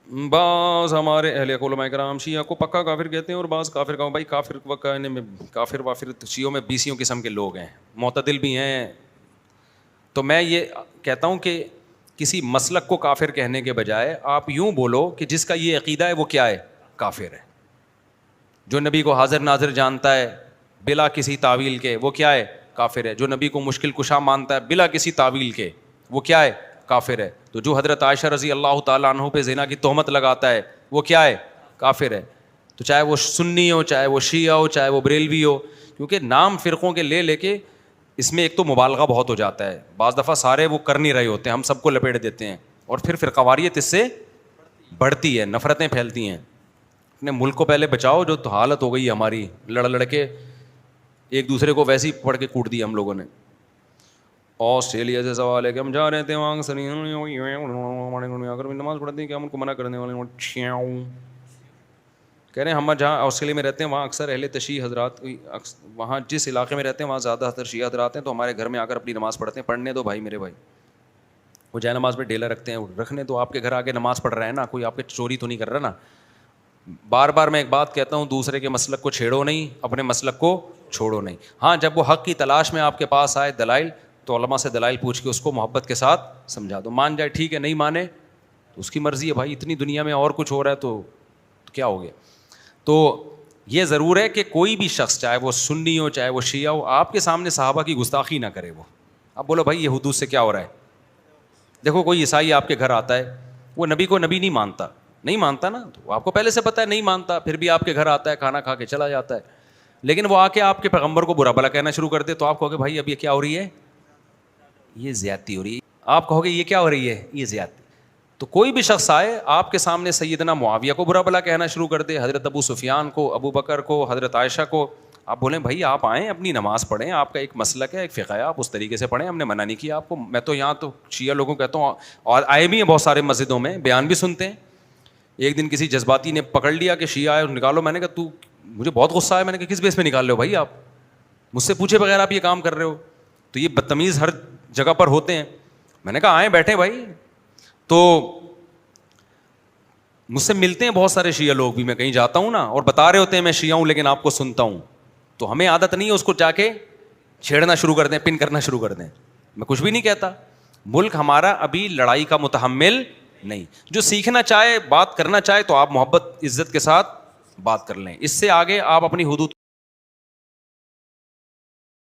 بعض ہمارے اہل علماء کرام شیعہ کو پکا کافر کہتے ہیں اور بعض کافر کا بھائی کافر کہنے میں کافر وافر شیعوں میں بیسیوں قسم کے لوگ ہیں, معتدل بھی ہیں. تو میں یہ کہتا ہوں کہ کسی مسلک کو کافر کہنے کے بجائے آپ یوں بولو کہ جس کا یہ عقیدہ ہے وہ کیا ہے, کافر ہے. جو نبی کو حاضر ناظر جانتا ہے بلا کسی تعویل کے وہ کیا ہے, کافر ہے. جو نبی کو مشکل کشا مانتا ہے بلا کسی تعویل کے وہ کیا ہے, کافر ہے. تو جو حضرت عائشہ رضی اللہ تعالیٰ عنہ پہ زنا کی تہمت لگاتا ہے وہ کیا ہے, کافر ہے. تو چاہے وہ سنی ہو, چاہے وہ شیعہ ہو, چاہے وہ بریلوی ہو, کیونکہ نام فرقوں کے لے کے اس میں ایک تو مبالغہ بہت ہو جاتا ہے. بعض دفعہ سارے وہ کر نہیں رہے ہوتے ہیں, ہم سب کو لپیٹ دیتے ہیں اور پھر فرقواریت اس سے بڑھتی ہے, نفرتیں پھیلتی ہیں. اپنے ملک کو پہلے بچاؤ, جو تو حالت ہو گئی ہے ہماری, لڑ کے ایک دوسرے کو ویسے ہی پڑھ کے کوٹ دیا ہم لوگوں نے. آسٹریلیا سے سوال ہے کہ ہم جا رہے تھے وہاں اگر نماز پڑھتے ہیں کہ ہم ان کو منع کرنے والے کہہ رہے ہیں. ہم جہاں آسٹریلیا میں رہتے ہیں وہاں اکثر اہل تشیع حضرات, وہاں جس علاقے میں رہتے ہیں وہاں زیادہ تر شیعہ حضرات ہیں, تو ہمارے گھر میں آ کر اپنی نماز پڑھتے ہیں. پڑھنے دو بھائی میرے بھائی, وہ جائے نماز پہ ڈیلا رکھتے ہیں, رکھنے تو آپ کے گھر آ کے نماز پڑھ رہے ہیں نا, کوئی آپ کے چوری تو نہیں کر رہا نا. بار بار میں ایک بات کہتا ہوں, دوسرے کے مسلک کو چھیڑو نہیں, اپنے مسلک کو چھوڑو نہیں. ہاں جب وہ حق کی تلاش میں آپ کے پاس آئے دلائل, تو علماء سے دلائل پوچھ کے اس کو محبت کے ساتھ سمجھا دو. مان جائے ٹھیک ہے, نہیں مانے تو اس کی مرضی ہے بھائی. اتنی دنیا میں اور کچھ ہو رہا ہے تو کیا ہو گیا. تو یہ ضرور ہے کہ کوئی بھی شخص, چاہے وہ سنی ہو چاہے وہ شیعہ ہو, آپ کے سامنے صحابہ کی گستاخی نہ کرے. وہ اب بولو بھائی یہ حدود سے کیا ہو رہا ہے. دیکھو کوئی عیسائی آپ کے گھر آتا ہے, وہ نبی کو نبی نہیں مانتا نا, تو آپ کو پہلے سے پتہ ہے نہیں مانتا, پھر بھی آپ کے گھر آتا ہے, کھانا کھا کے چلا جاتا ہے. لیکن وہ آ کے آپ کے پیغمبر کو برا بھلا کہنا شروع کر دے, تو آپ کہو گے بھائی اب یہ کیا ہو رہی ہے, یہ زیادتی ہو رہی ہے. آپ کہو گے یہ کیا ہو رہی ہے, یہ زیادتی. تو کوئی بھی شخص آئے آپ کے سامنے سیدنا معاویہ کو برا بھلا کہنا شروع کر دے, حضرت ابو سفیان کو, ابو بکر کو, حضرت عائشہ کو, آپ بولیں بھائی آپ آئیں اپنی نماز پڑھیں, آپ کا ایک مسلک ہے, ایک فقہ ہے, آپ اس طریقے سے پڑھیں, ہم نے منع نہیں کیا آپ کو. میں تو یہاں تو شیعہ لوگوں کو کہتا ہوں, اور آئے بھی ہیں بہت سارے مسجدوں میں, بیان بھی سنتے ہیں. ایک دن کسی جذباتی نے پکڑ لیا کہ شیعہ آئے اور نکالو. میں نے کہا تو مجھے بہت غصہ آیا, میں نے کہا کس بیس پہ نکال رہے ہو بھائی, آپ مجھ سے پوچھے بغیر آپ یہ کام کر رہے ہو. تو یہ بدتمیز ہر جگہ پر ہوتے ہیں. میں نے کہا آئیں بیٹھیں بھائی. تو مجھ سے ملتے ہیں بہت سارے شیعہ لوگ بھی, میں کہیں جاتا ہوں نا اور بتا رہے ہوتے ہیں میں شیعہ ہوں لیکن آپ کو سنتا ہوں, تو ہمیں عادت نہیں ہے اس کو جا کے چھیڑنا شروع کر دیں, پن کرنا شروع کر دیں. میں کچھ بھی نہیں کہتا, ملک ہمارا ابھی لڑائی کا متحمل نہیں. جو سیکھنا چاہے, بات کرنا چاہے, تو آپ محبت عزت کے ساتھ بات کر لیں. اس سے آگے آپ اپنی حدود